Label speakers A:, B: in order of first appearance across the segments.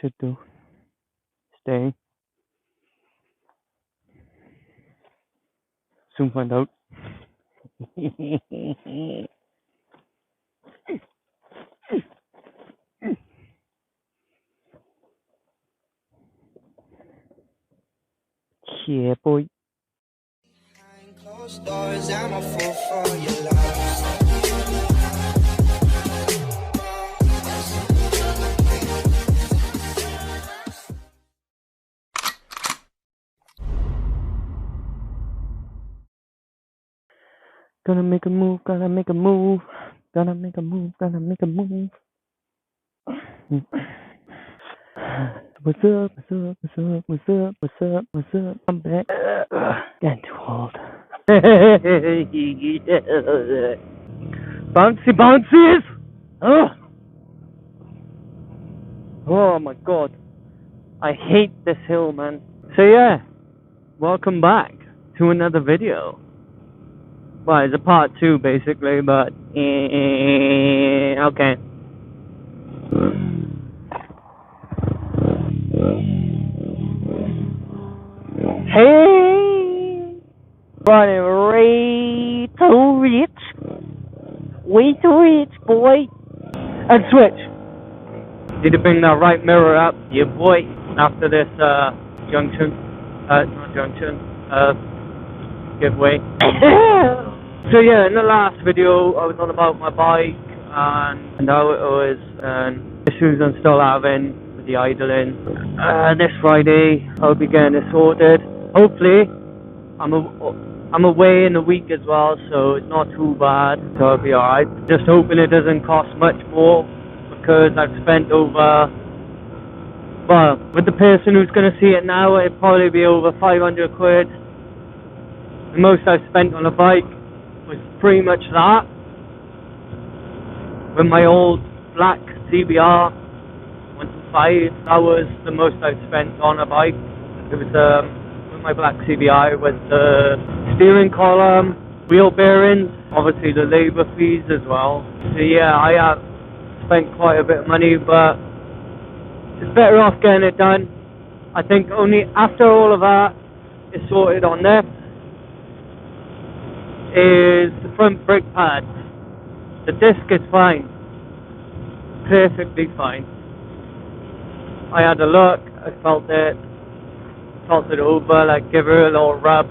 A: should do. Stay. Soon find out. Yeah, boy.
B: Closed doors, I'm a fool for your love.
A: Gonna make a move, gotta make a move. Gotta make a move, gotta make a move. What's up, what's up, what's up, what's up, what's up, what's up? I'm back. Getting too old. Bouncy bouncies! Oh my god. I hate this hill, man. So yeah, welcome back to another video. Well, it's a part 2 basically, but okay. Hey, running way too rich, boy. And switch. Need to bring that right mirror up, yeah, boy. After this giveaway. So yeah, in the last video I was on about my bike and how it was and issues I'm still having with the idling. This Friday I'll be getting it sorted. Hopefully, I'm away in a week as well, so it's not too bad, so I'll be alright. Just hoping it doesn't cost much more, because I've spent over, well, with the person who's going to see it now, it'd probably be over 500 quid. The most I've spent on a bike was pretty much that. With my old black CBR 125, that was the most I've spent on a bike. It was with my black CBR with the steering column, wheel bearings, obviously the labour fees as well. So yeah, I have spent quite a bit of money, but it's better off getting it done. I think only after all of that is sorted on this is the front brake pads. The disc is fine, perfectly fine. I had a look, I felt it over, like give her a little rub,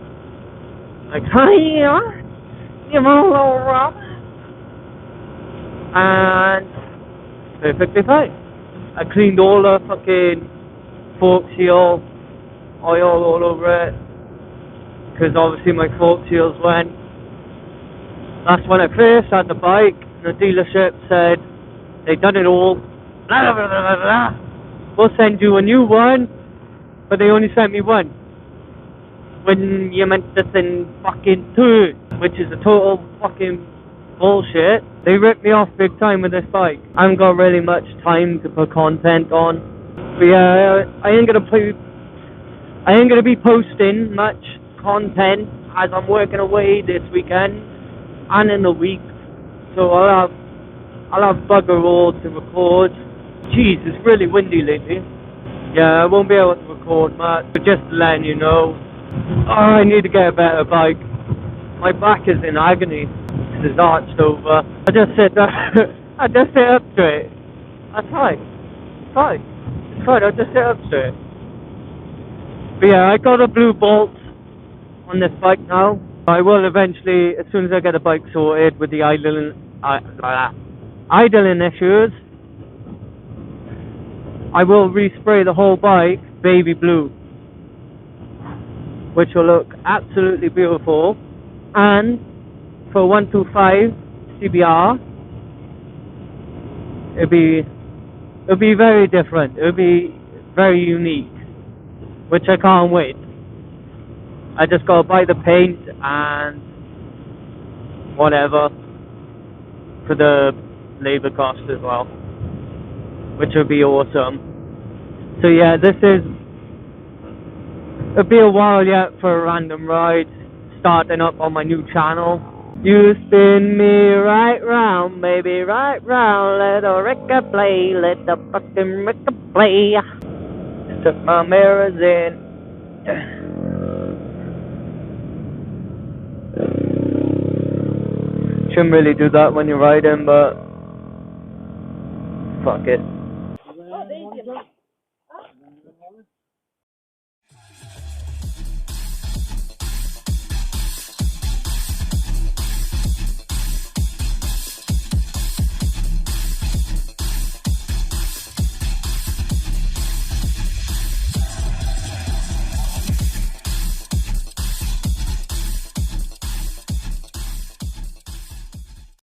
A: like hiya, give her a little rub, and perfectly fine. I cleaned all the fucking fork seal, oil all over it, because obviously my fork seals went. That's when I first had the bike. The dealership said they'd done it all. Blah, blah, blah, blah, blah. We'll send you a new one, but they only sent me one. When you meant to send fucking 2, which is a total fucking bullshit. They ripped me off big time with this bike. I haven't got really much time to put content on. But yeah, I ain't gonna be posting much content as I'm working away this weekend and in the week, so I'll have bugger all to record. Jeez, it's really windy lately. Yeah, I won't be able to record much, but just letting you know, I need to get a better bike. My back is in agony. It's arched over. I just sit up straight. That's fine. It's fine. I'll just sit up straight. But yeah, I got a blue bolt on this bike now. I will eventually, as soon as I get the bike sorted with the idling issues, I will respray the whole bike baby blue, which will look absolutely beautiful. And for 125 CBR, it'll be very different. It'll be very unique, which I can't wait. I just gotta buy the paint and whatever for the labor cost as well, which would be awesome. So yeah, it'll be a while yet for a random ride, starting up on my new channel. You spin me right round, baby, right round. Let the record play, let the fucking record play. Stuck my mirrors in. Shouldn't really do that when you're riding, but fuck it.